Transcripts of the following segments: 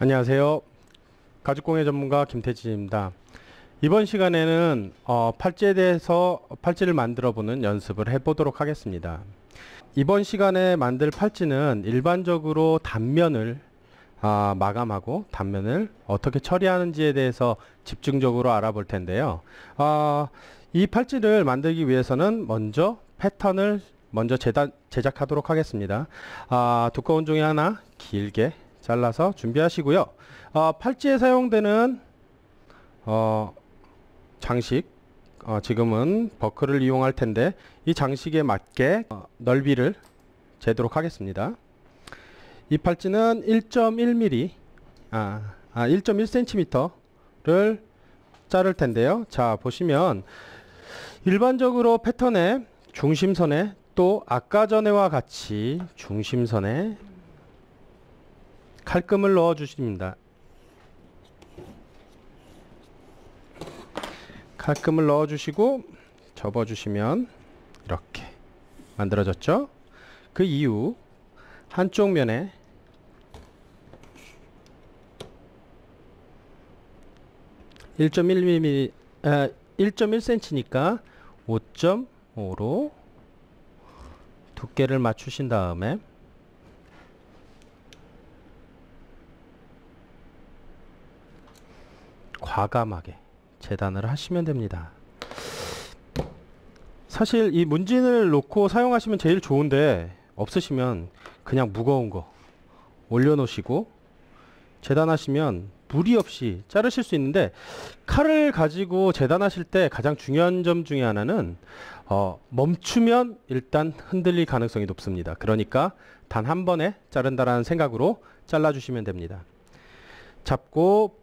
안녕하세요. 가죽공예 전문가 김태진입니다. 이번 시간에는 팔찌에 대해서 팔찌를 만들어 보는 연습을 해보도록 하겠습니다. 이번 시간에 만들 팔찌는 일반적으로 단면을 마감하고 단면을 어떻게 처리하는지에 대해서 집중적으로 알아볼 텐데요. 이 팔찌를 만들기 위해서는 먼저 패턴을 제작하도록 하겠습니다. 두꺼운 종이 하나 길게 잘라서 준비하시고요. 팔찌에 사용되는 장식, 지금은 버클을 이용할 텐데 이 장식에 맞게 넓이를 재도록 하겠습니다. 이 팔찌는 1.1mm, 1.1cm를 자를 텐데요. 자, 보시면 일반적으로 패턴의 중심선에 또 아까 전에와 같이 중심선에 칼금을 넣어 주십니다. 칼금을 넣어 주시고 접어 주시면 이렇게 만들어졌죠. 그 이후 한쪽 면에 1.1mm, 1.1cm니까 5.5로 두께를 맞추신 다음에 과감하게 재단을 하시면 됩니다. 사실 이 문진을 놓고 사용하시면 제일 좋은데 없으시면 그냥 무거운 거 올려 놓으시고 재단하시면 무리 없이 자르실 수 있는데, 칼을 가지고 재단하실 때 가장 중요한 점 중에 하나는 멈추면 일단 흔들릴 가능성이 높습니다. 그러니까 단 한 번에 자른다라는 생각으로 잘라 주시면 됩니다. 잡고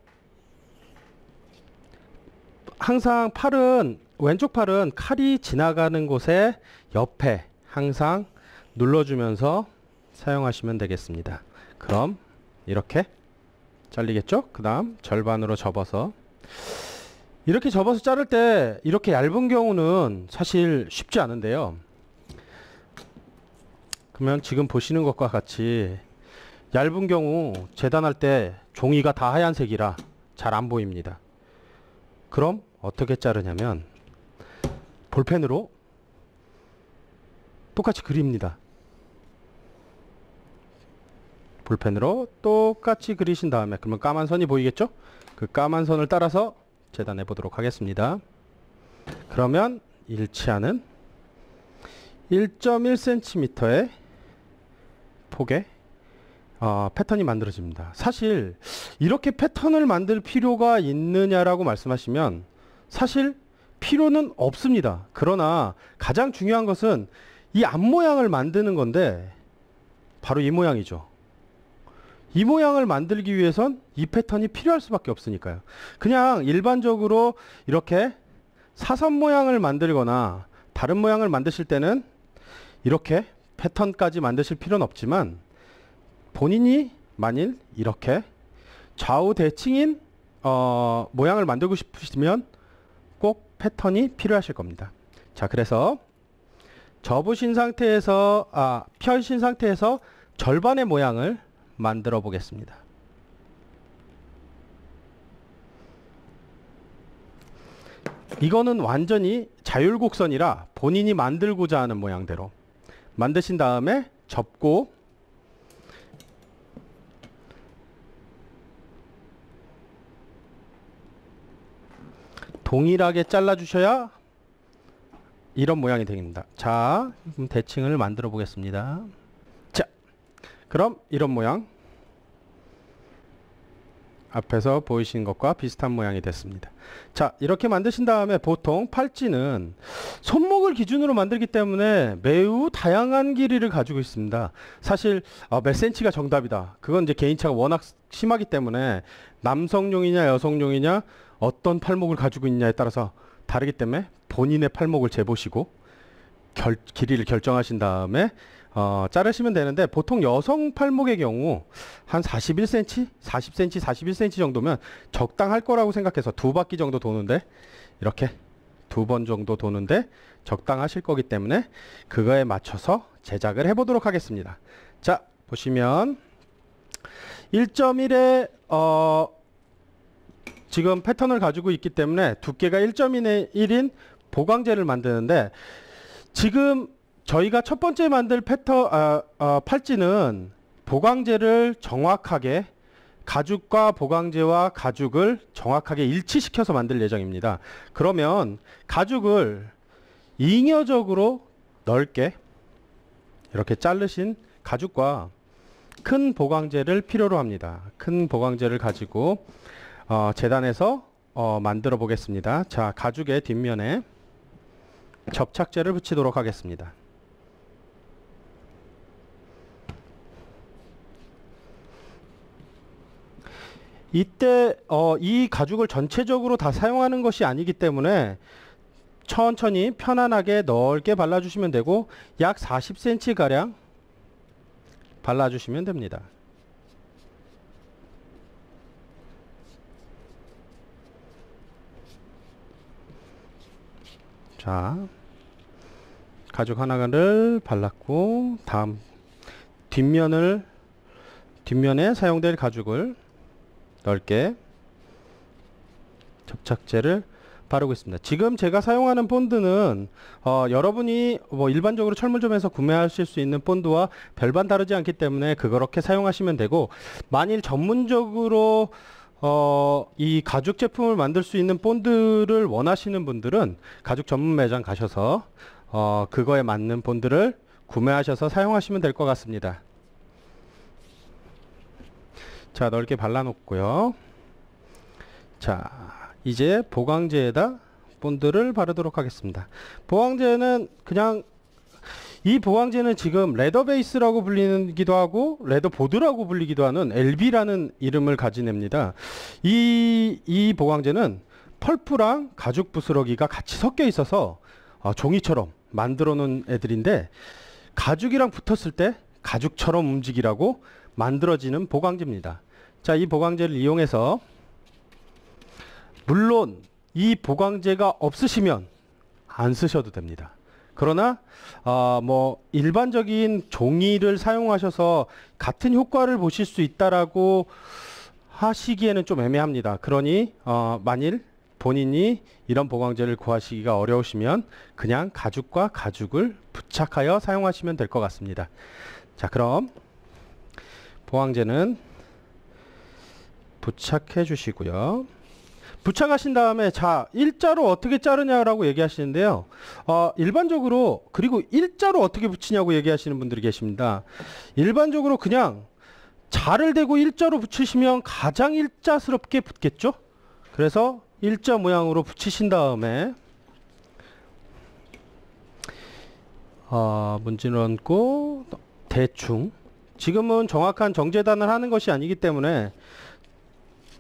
항상 왼쪽 팔은 칼이 지나가는 곳에 옆에 항상 눌러주면서 사용하시면 되겠습니다. 그럼 이렇게 잘리겠죠? 그 다음 절반으로 접어서, 이렇게 접어서 자를 때 이렇게 얇은 경우는 사실 쉽지 않은데요. 그러면 지금 보시는 것과 같이 얇은 경우 재단할 때 종이가 다 하얀색이라 잘 안 보입니다. 그럼 어떻게 자르냐면 볼펜으로 똑같이 그립니다. 볼펜으로 똑같이 그리신 다음에, 그러면 까만 선이 보이겠죠? 그 까만 선을 따라서 재단해 보도록 하겠습니다. 그러면 일치하는 1.1cm의 폭의 패턴이 만들어집니다. 사실 이렇게 패턴을 만들 필요가 있느냐라고 말씀하시면 사실 필요는 없습니다. 그러나 가장 중요한 것은 이 앞모양을 만드는 건데 바로 이 모양이죠. 이 모양을 만들기 위해선 이 패턴이 필요할 수밖에 없으니까요. 그냥 일반적으로 이렇게 사선 모양을 만들거나 다른 모양을 만드실 때는 이렇게 패턴까지 만드실 필요는 없지만, 본인이 만일 이렇게 좌우 대칭인 모양을 만들고 싶으시면 꼭 패턴이 필요하실 겁니다. 자, 그래서 접으신 상태에서 펴신 상태에서 절반의 모양을 만들어 보겠습니다. 이거는 완전히 자율곡선이라 본인이 만들고자 하는 모양대로 만드신 다음에 접고 동일하게 잘라 주셔야 이런 모양이 됩니다. 자, 그럼 대칭을 만들어 보겠습니다. 자, 그럼 이런 모양, 앞에서 보이신 것과 비슷한 모양이 됐습니다. 자, 이렇게 만드신 다음에 보통 팔찌는 손목을 기준으로 만들기 때문에 매우 다양한 길이를 가지고 있습니다. 사실 몇 cm가 정답이다, 그건 이제 개인차가 워낙 심하기 때문에 남성용이냐 여성용이냐 어떤 팔목을 가지고 있냐에 따라서 다르기 때문에 본인의 팔목을 재보시고 길이를 결정하신 다음에 자르시면 되는데, 보통 여성 팔목의 경우 한 41cm, 40cm, 41cm 정도면 적당할 거라고 생각해서 두 바퀴 정도 도는데, 이렇게 두 번 정도 도는데 적당하실 거기 때문에 그거에 맞춰서 제작을 해 보도록 하겠습니다. 자, 보시면 1.1에 지금 패턴을 가지고 있기 때문에 두께가 1.1인 보강재를 만드는데, 지금 저희가 첫 번째 만들 팔찌는 보강재를 정확하게, 가죽과 보강재와 가죽을 정확하게 일치시켜서 만들 예정입니다. 그러면 가죽을 잉여적으로 넓게 이렇게 자르신 가죽과 큰 보강재를 필요로 합니다. 큰 보강재를 가지고 재단해서 만들어 보겠습니다. 자, 가죽의 뒷면에 접착제를 붙이도록 하겠습니다. 이때 이 가죽을 전체적으로 다 사용하는 것이 아니기 때문에 천천히 편안하게 넓게 발라주시면 되고, 약 40cm 가량 발라주시면 됩니다. 자, 가죽 하나를 발랐고, 다음 뒷면에 사용될 가죽을 넓게 접착제를 바르고 있습니다. 지금 제가 사용하는 본드는 여러분이 일반적으로 철물점에서 구매하실 수 있는 본드와 별반 다르지 않기 때문에 그렇게 사용하시면 되고, 만일 전문적으로 이 가죽 제품을 만들 수 있는 본드를 원하시는 분들은 가죽 전문 매장 가셔서 그거에 맞는 본드를 구매하셔서 사용하시면 될 것 같습니다. 자, 넓게 발라 놓고요. 자, 이제 보강재에다 본드를 바르도록 하겠습니다. 보강재는 그냥, 이 보강재는 지금 레더 베이스라고 불리기도 하고 레더 보드라고 불리기도 하는 LB라는 이름을 가진 애입니다. 이 보강재는 펄프랑 가죽 부스러기가 같이 섞여 있어서 종이처럼 만들어 놓은 애들인데, 가죽이랑 붙었을 때 가죽처럼 움직이라고 만들어지는 보강재입니다. 자, 이 보강재를 이용해서, 물론 이 보강재가 없으시면 안 쓰셔도 됩니다. 그러나 일반적인 종이를 사용하셔서 같은 효과를 보실 수 있다라고 하시기에는 좀 애매합니다. 그러니 만일 본인이 이런 보강재를 구하시기가 어려우시면 그냥 가죽과 가죽을 부착하여 사용하시면 될 것 같습니다. 자, 그럼 보강재는 부착해 주시고요. 부착하신 다음에, 자, 일자로 어떻게 자르냐라고 얘기하시는데요. 일반적으로, 그리고 일자로 어떻게 붙이냐고 얘기하시는 분들이 계십니다. 일반적으로 그냥 자를 대고 일자로 붙이시면 가장 일자스럽게 붙겠죠. 그래서 일자 모양으로 붙이신 다음에 문지를 얹고 대충, 지금은 정확한 정재단을 하는 것이 아니기 때문에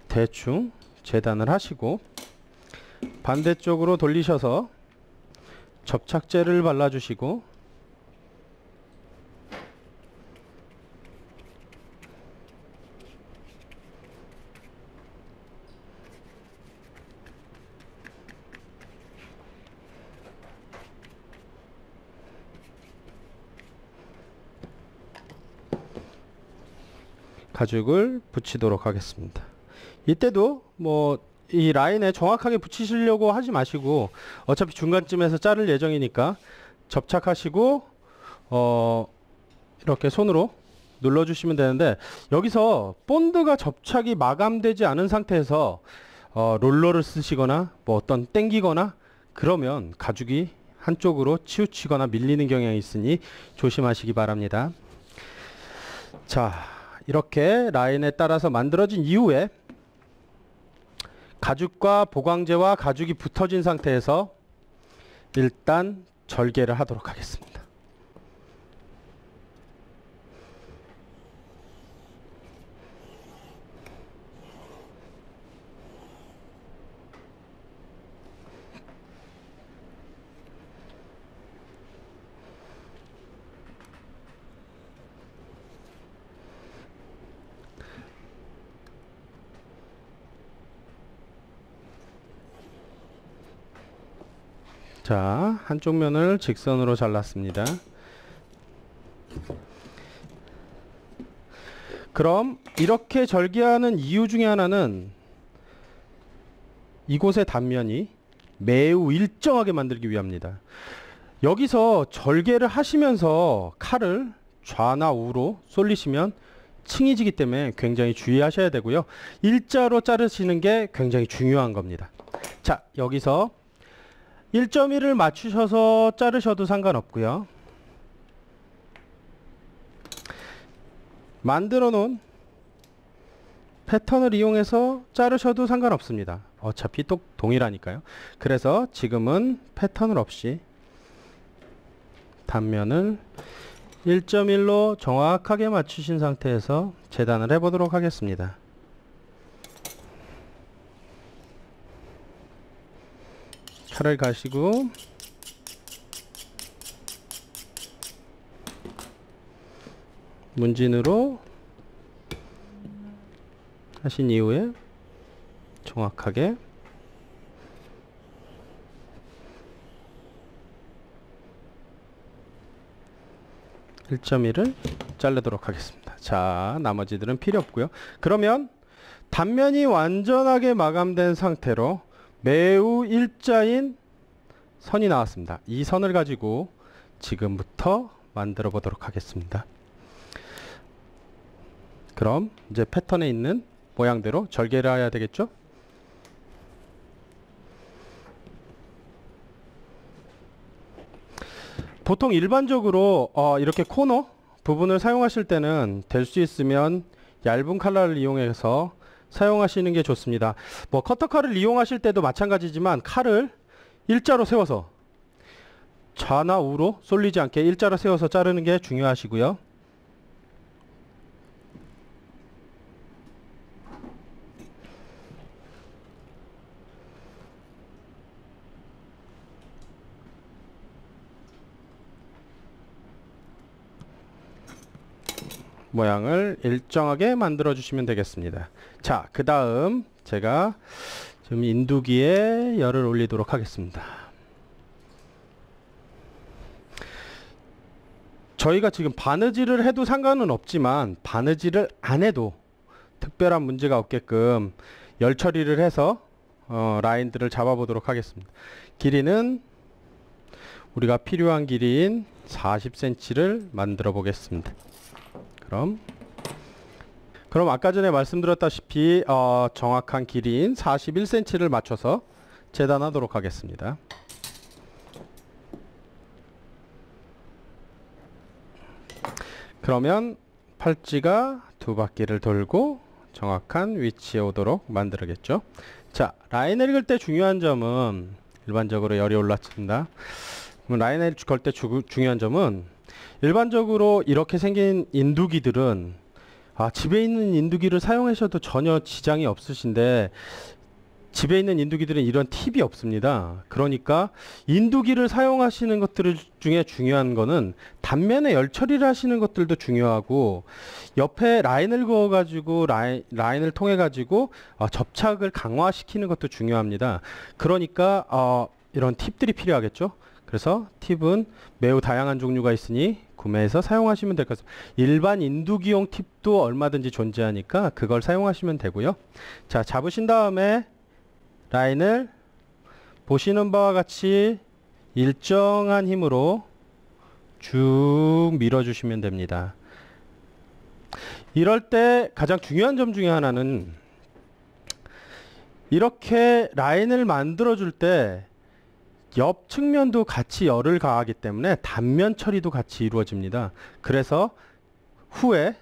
대충 재단을 하시고, 반대쪽으로 돌리셔서 접착제를 발라주시고, 가죽을 붙이도록 하겠습니다. 이때도 이 라인에 정확하게 붙이시려고 하지 마시고, 어차피 중간쯤에서 자를 예정이니까 접착하시고 이렇게 손으로 눌러주시면 되는데, 여기서 본드가 접착이 마감되지 않은 상태에서 롤러를 쓰시거나 어떤 땡기거나 그러면 가죽이 한쪽으로 치우치거나 밀리는 경향이 있으니 조심하시기 바랍니다. 자, 이렇게 라인에 따라서 만들어진 이후에 가죽과 보강재와 가죽이 붙어진 상태에서 일단 절개를 하도록 하겠습니다. 자, 한쪽 면을 직선으로 잘랐습니다. 그럼 이렇게 절개하는 이유 중에 하나는 이곳의 단면이 매우 일정하게 만들기 위함입니다. 여기서 절개를 하시면서 칼을 좌나 우로 쏠리시면 층이 지기 때문에 굉장히 주의하셔야 되고요. 일자로 자르시는 게 굉장히 중요한 겁니다. 자, 여기서 1.1을 맞추셔서 자르셔도 상관없고요. 만들어 놓은 패턴을 이용해서 자르셔도 상관없습니다. 어차피 또 동일하니까요. 그래서 지금은 패턴을 없이 단면을 1.1로 정확하게 맞추신 상태에서 재단을 해보도록 하겠습니다. 칼을 가시고 문진으로 하신 이후에 정확하게 (1.1을) 자르도록 하겠습니다. 자, 나머지들은 필요 없고요. 그러면 단면이 완전하게 마감된 상태로 매우 일자인 선이 나왔습니다. 이 선을 가지고 지금부터 만들어 보도록 하겠습니다. 그럼 이제 패턴에 있는 모양대로 절개를 해야 되겠죠? 보통 일반적으로 이렇게 코너 부분을 사용하실 때는 될 수 있으면 얇은 칼날을 이용해서 사용하시는 게 좋습니다. 뭐 커터칼을 이용하실 때도 마찬가지지만 칼을 일자로 세워서 좌나 우로 쏠리지 않게 일자로 세워서 자르는 게 중요하시고요. 모양을 일정하게 만들어 주시면 되겠습니다. 자, 그 다음 제가 지금 인두기에 열을 올리도록 하겠습니다. 저희가 지금 바느질을 해도 상관은 없지만 바느질을 안 해도 특별한 문제가 없게끔 열 처리를 해서 라인들을 잡아 보도록 하겠습니다. 길이는 우리가 필요한 길이인 40cm를 만들어 보겠습니다. 그럼 아까 전에 말씀드렸다시피 정확한 길이인 41cm를 맞춰서 재단하도록 하겠습니다. 그러면 팔찌가 두 바퀴를 돌고 정확한 위치에 오도록 만들겠죠. 자, 라인을 그을 때 중요한 점은 일반적으로 열이 올랐습니다. 라인을 걸 때 중요한 점은 일반적으로 이렇게 생긴 인두기들은 집에 있는 인두기를 사용하셔도 전혀 지장이 없으신데 집에 있는 인두기들은 이런 팁이 없습니다. 그러니까 인두기를 사용하시는 것들 중에 중요한 거는 단면에 열 처리를 하시는 것들도 중요하고 옆에 라인을 그어 가지고 라인을 통해 가지고 접착을 강화시키는 것도 중요합니다. 그러니까 이런 팁들이 필요하겠죠. 그래서 팁은 매우 다양한 종류가 있으니 구매해서 사용하시면 될 것 같습니다. 일반 인두기용 팁도 얼마든지 존재하니까 그걸 사용하시면 되고요. 자, 잡으신 다음에 라인을 보시는 바와 같이 일정한 힘으로 쭉 밀어주시면 됩니다. 이럴 때 가장 중요한 점 중에 하나는 이렇게 라인을 만들어 줄 때 옆 측면도 같이 열을 가하기 때문에 단면 처리도 같이 이루어집니다. 그래서 후에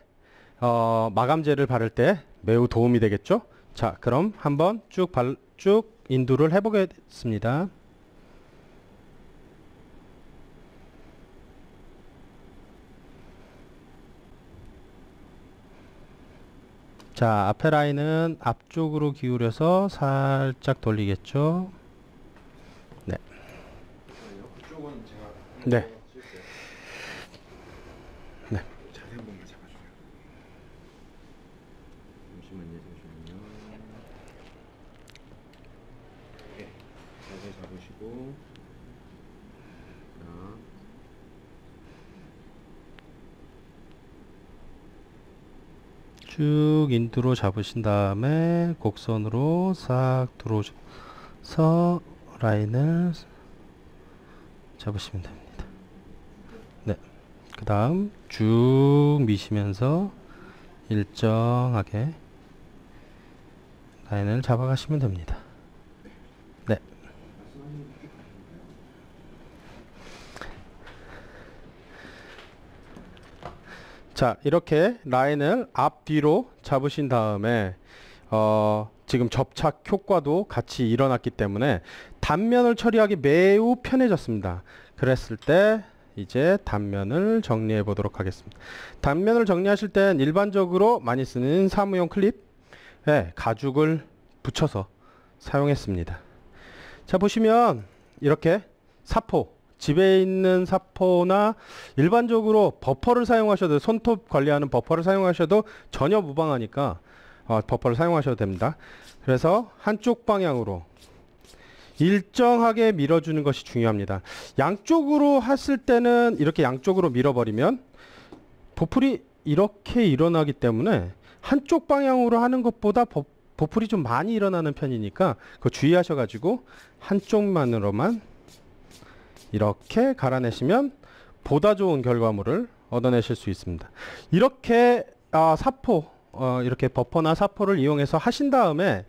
마감재를 바를 때 매우 도움이 되겠죠. 자, 그럼 한번 쭉 인두를 해보겠습니다. 자, 앞에 라인은 앞쪽으로 기울여서 살짝 돌리겠죠. 네. 네. 네. 자세 한 번만 잡아주세요. 잠시만요. 네. 자세 잡으시고 쭉 인두로 잡으신 다음에 곡선으로 싹 들어오셔서 라인을 잡으시면 됩니다. 네. 그 다음 쭉 미시면서 일정하게 라인을 잡아가시면 됩니다. 네. 자, 이렇게 라인을 앞뒤로 잡으신 다음에 지금 접착 효과도 같이 일어났기 때문에 단면을 처리하기 매우 편해졌습니다. 그랬을 때 이제 단면을 정리해 보도록 하겠습니다. 단면을 정리하실 땐 일반적으로 많이 쓰는 사무용 클립에 가죽을 붙여서 사용했습니다. 자, 보시면 이렇게 사포, 집에 있는 사포나 일반적으로 버퍼를 사용하셔도, 손톱 관리하는 버퍼를 사용하셔도 전혀 무방하니까 버퍼를 사용하셔도 됩니다. 그래서 한쪽 방향으로 일정하게 밀어주는 것이 중요합니다. 양쪽으로 했을 때는 이렇게 양쪽으로 밀어버리면 보풀이 이렇게 일어나기 때문에 한쪽 방향으로 하는 것보다 보풀이 좀 많이 일어나는 편이니까 그거 주의하셔가지고 한쪽만으로만 이렇게 갈아내시면 보다 좋은 결과물을 얻어내실 수 있습니다. 이렇게 사포, 이렇게 버퍼나 사포를 이용해서 하신 다음에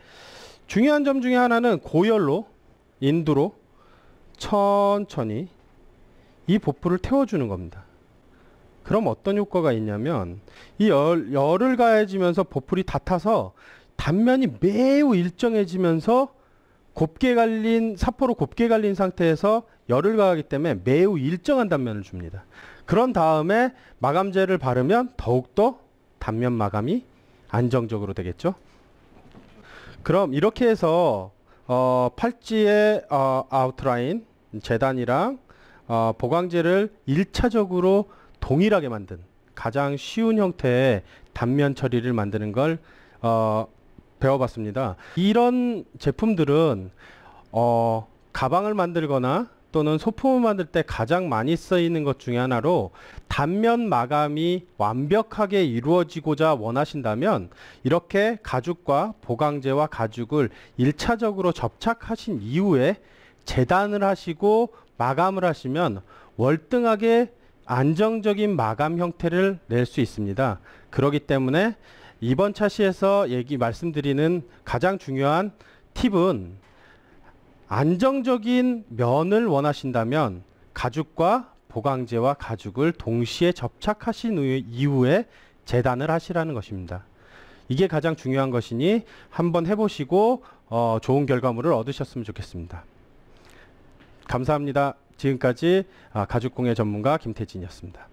중요한 점 중에 하나는 고열로, 인두로 천천히 이 보풀을 태워주는 겁니다. 그럼 어떤 효과가 있냐면 이 열을 가해지면서 보풀이 다 타서 단면이 매우 일정해지면서 곱게 갈린, 사포로 곱게 갈린 상태에서 열을 가하기 때문에 매우 일정한 단면을 줍니다. 그런 다음에 마감제를 바르면 더욱더 단면 마감이 안정적으로 되겠죠. 그럼 이렇게 해서 팔찌의 아웃라인, 재단이랑 보강제를 1차적으로 동일하게 만든 가장 쉬운 형태의 단면 처리를 만드는 걸 배워봤습니다. 이런 제품들은 가방을 만들거나 또는 소품을 만들 때 가장 많이 쓰이는 것 중에 하나로 단면 마감이 완벽하게 이루어지고자 원하신다면 이렇게 가죽과 보강제와 가죽을 1차적으로 접착하신 이후에 재단을 하시고 마감을 하시면 월등하게 안정적인 마감 형태를 낼 수 있습니다. 그렇기 때문에 이번 차시에서 말씀드리는 가장 중요한 팁은 안정적인 면을 원하신다면 가죽과 보강제와 가죽을 동시에 접착하신 이후에 재단을 하시라는 것입니다. 이게 가장 중요한 것이니 한번 해보시고 좋은 결과물을 얻으셨으면 좋겠습니다. 감사합니다. 지금까지 가죽공예 전문가 김태진이었습니다.